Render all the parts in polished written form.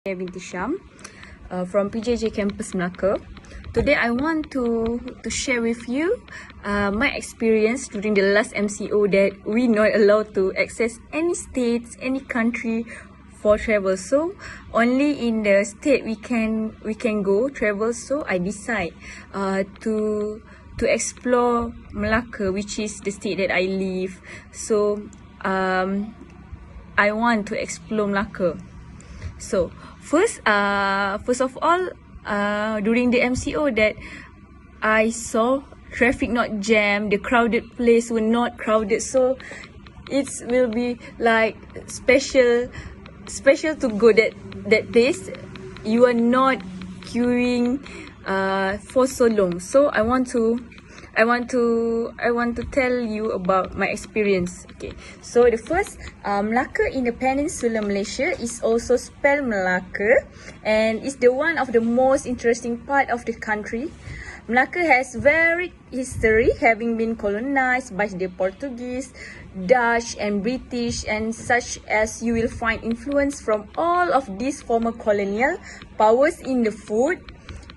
Binti Syam from PJJ Campus Melaka. Today I want to share with you my experience during the last MCO that we not allowed to access any states, any country for travel. So only in the state we can go travel. So I decide to explore Melaka, which is the state that I live. So I want to explore Melaka. So first of all, during the MCO that I saw traffic not jammed, the crowded place were not crowded, so it will be like special to go that place. You are not queuing for so long. So I want to tell you about my experience. Okay, so the first, Melaka in the Peninsular Malaysia is also spelled Melaka, and is the one of the most interesting part of the country. Melaka has varied history, having been colonized by the Portuguese, Dutch and British, and such as you will find influence from all of these former colonial powers in the food,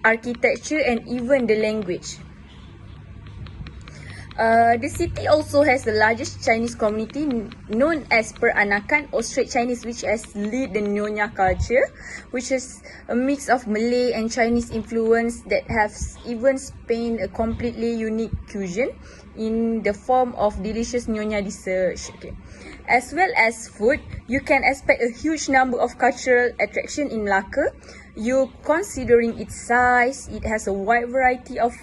architecture and even the language. The city also has the largest Chinese community known as Peranakan or Straight Chinese, which has lead the Nyonya culture, which is a mix of Malay and Chinese influence that has even spawned a completely unique cuisine in the form of delicious Nyonya dishes. Okay. As well as food, you can expect a huge number of cultural attractions in Melaka. You considering its size, it has a wide variety of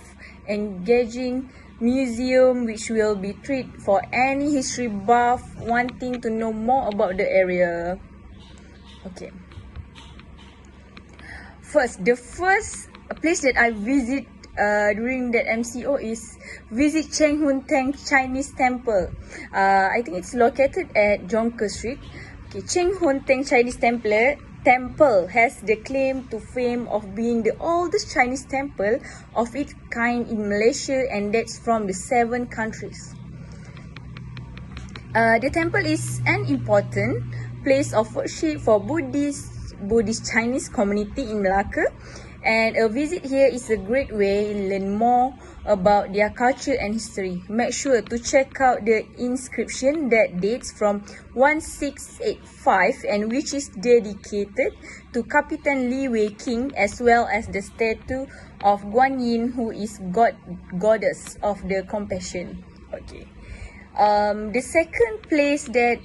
engaging museum which will be treat for any history buff wanting to know more about the area. Okay. The first place that I visit during that MCO is visit Cheng Hun Teng Chinese Temple. I think it's located at Jonker Street. Okay, Cheng Hun Teng Chinese Temple has the claim to fame of being the oldest Chinese temple of its kind in Malaysia, and that's from the 7 countries. The temple is an important place of worship for Buddhist Chinese community in Melaka, and a visit here is a great way to learn more about their culture and history. Make sure to check out the inscription that dates from 1685 and which is dedicated to Captain Li Wei King, as well as the statue of Guan Yin, who is goddess of the compassion. Okay. The second place that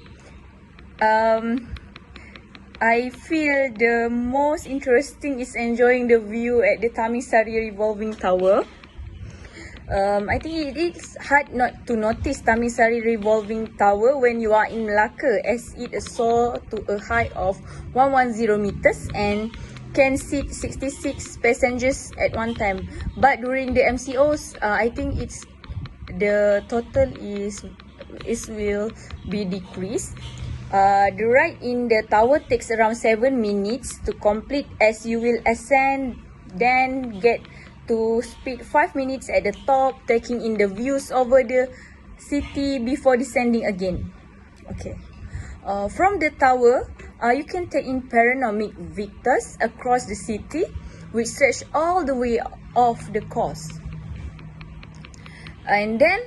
I feel the most interesting is enjoying the view at the Tamisari Revolving Tower. I think it is hard not to notice Tamisari Revolving Tower when you are in Melaka, as it soars to a height of 110 meters and can seat 66 passengers at one time. But during the MCOs, I think the total will be decreased. The ride in the tower takes around 7 minutes to complete, as you will ascend, then get to speed 5 minutes at the top, taking in the views over the city before descending again. Okay. From the tower, you can take in panoramic vistas across the city, which stretch all the way off the coast. And then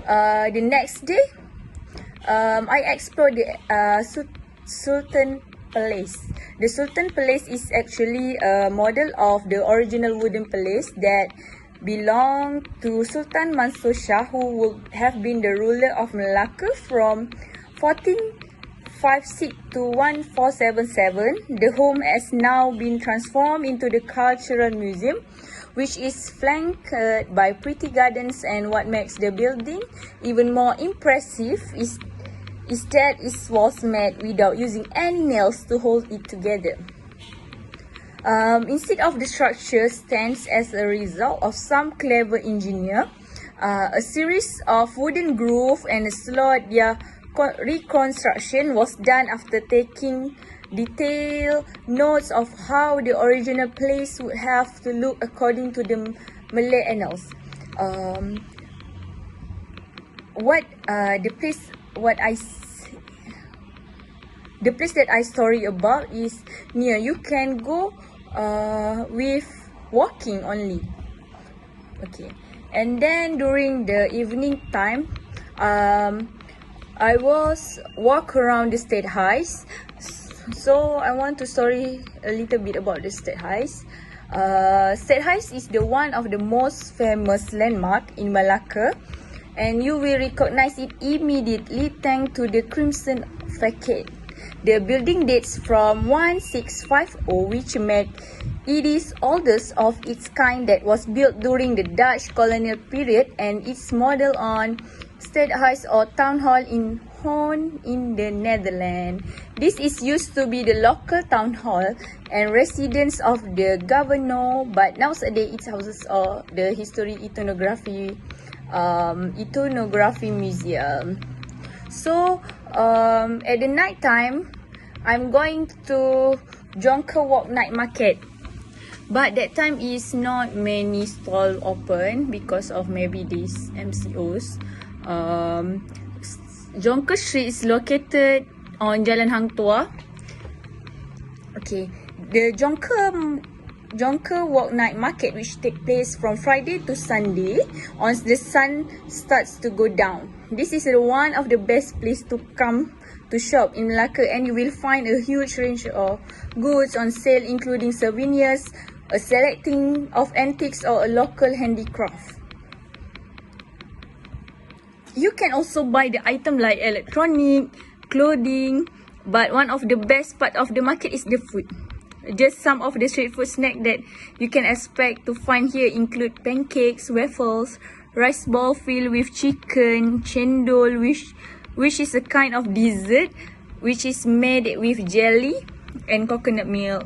the next day, I explored the Sultan Palace. The Sultan Palace is actually a model of the original wooden palace that belonged to Sultan Mansur Shah, who would have been the ruler of Melaka from 1456 to 1477. The home has now been transformed into the Cultural Museum, which is flanked by pretty gardens, and what makes the building even more impressive is that it was made without using any nails to hold it together. Instead of the structure stands as a result of some clever engineer, a series of wooden grooves and slot. Their reconstruction was done after taking detailed notes of how the original place would have to look according to the Malay annals. the place that I story about is near. You can go with walking only. Okay, and then during the evening time, I was walk around the state highs. So I want to story a little bit about the state highs. State highs is the one of the most famous landmark in Malacca, and you will recognize it immediately thanks to the crimson facade. The building dates from 1650, which made it is oldest of its kind that was built during the Dutch colonial period, and it's modeled on Stadhuis or Town Hall in Hoorn in the Netherlands. This is used to be the local town hall and residence of the governor, but nowadays it houses the history ethnography museum. So at the night time, I'm going to Jonker Walk night market, but that time is not many stall open because of maybe these MCOs. Jonker Street is located on Jalan Hang Tuah. Okay, the Jonker Walk night market, which take place from Friday to Sunday once the sun starts to go down. This is one of the best place to come to shop in Malacca, and you will find a huge range of goods on sale, including souvenirs, a selecting of antiques, or a local handicraft. You can also buy the item like electronic, clothing, but one of the best part of the market is the food. Just some of the street food snack that you can expect to find here include pancakes, waffles, rice ball filled with chicken, cendol, which is a kind of dessert which is made with jelly and coconut milk.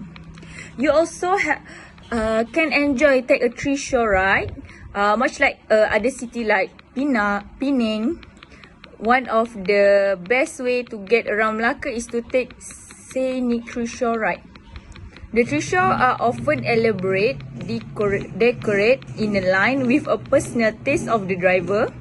You also can take a tree show ride, much like other city like Penang. One of the best way to get around Malacca is to take scenic tree show ride. The tree show are often elaborate, decorate in a line with a personal taste of the driver.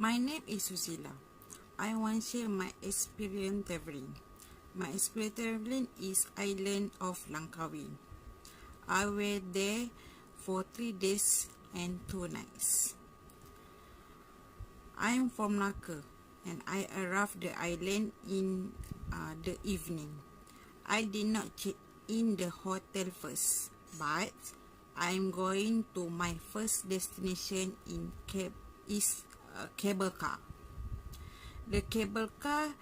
My name is Susila. I want to share my experience traveling. My experience traveling is island of Langkawi. I went there for 3 days and 2 nights. I am from Malacca and I arrived the island in the evening. I did not check in the hotel first, but I am going to my first destination in cable car. The cable car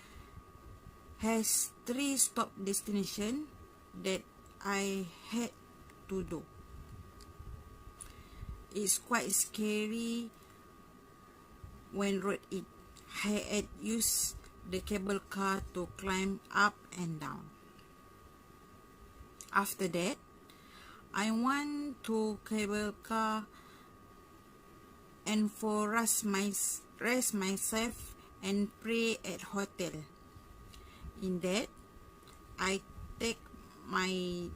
has 3 stop destination that I had to do. It's quite scary when road it. I had used the cable car to climb up and down. After that, I went to cable car and for rest myself and pray at hotel. In that, I take my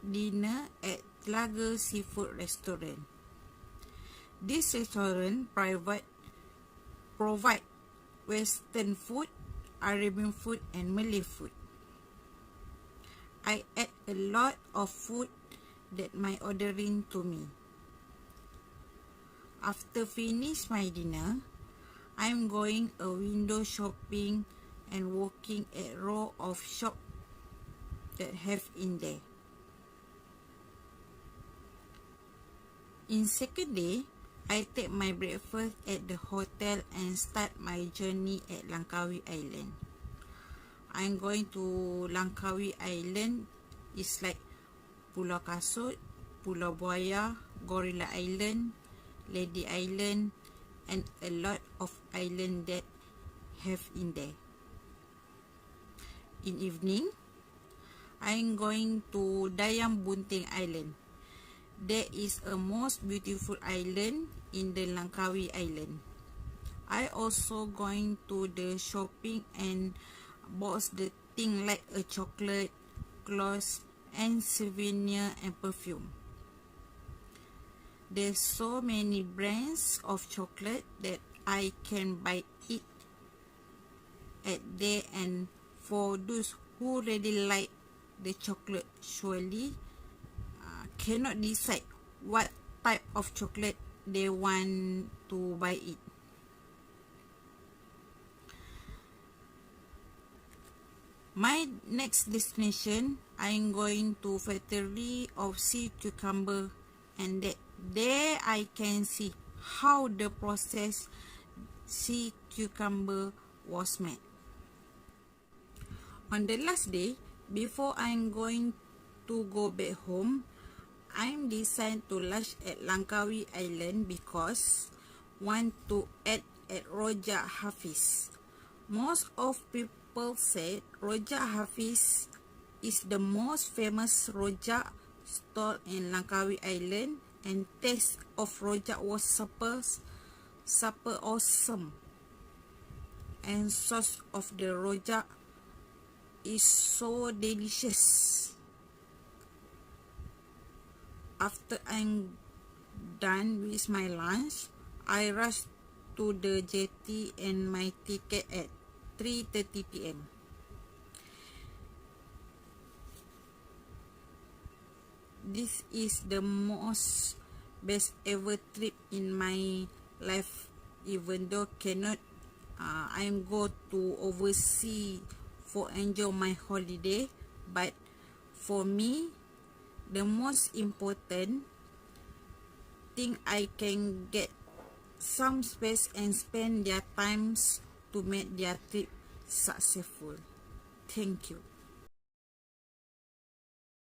dinner at Telaga Seafood Restaurant. This restaurant provide Western food, Arabian food and Malay food. I ate a lot of food that my ordering to me. After finish my dinner, I'm going a window shopping and walking a row of shop that have in there. In second day, I take my breakfast at the hotel and start my journey at Langkawi Island. I'm going to Langkawi Island. It's like Pulau Kasut, Pulau Buaya, Gorilla Island, Lady Island, and a lot of island that have in there. In evening, I'm going to Dayang Bunting Island. There is a most beautiful island in the Langkawi Island. I also going to the shopping and bought the thing like a chocolate, clothes, and souvenir and perfume. There's so many brands of chocolate that I can buy it at there, and for those who really like the chocolate surely cannot decide what type of chocolate they want to buy it. My next destination, I'm going to factory of sea cucumber, and there I can see how the process sea cucumber was made. On the last day, before I'm going to go back home, I'm decided to lunch at Langkawi Island because want to eat at Rojak Hafiz. Most of people said Rojak Hafiz is the most famous rojak stall in Langkawi Island, and taste of rojak was super awesome, and sauce of the rojak is so delicious. After I'm done with my lunch, I rush to the jetty and my ticket at 3:30 p.m. This is the most best ever trip in my life, even though cannot I'm go to overseas for enjoy my holiday, but for me the most important thing I can get some space and spend their times to make their trip successful. Thank you.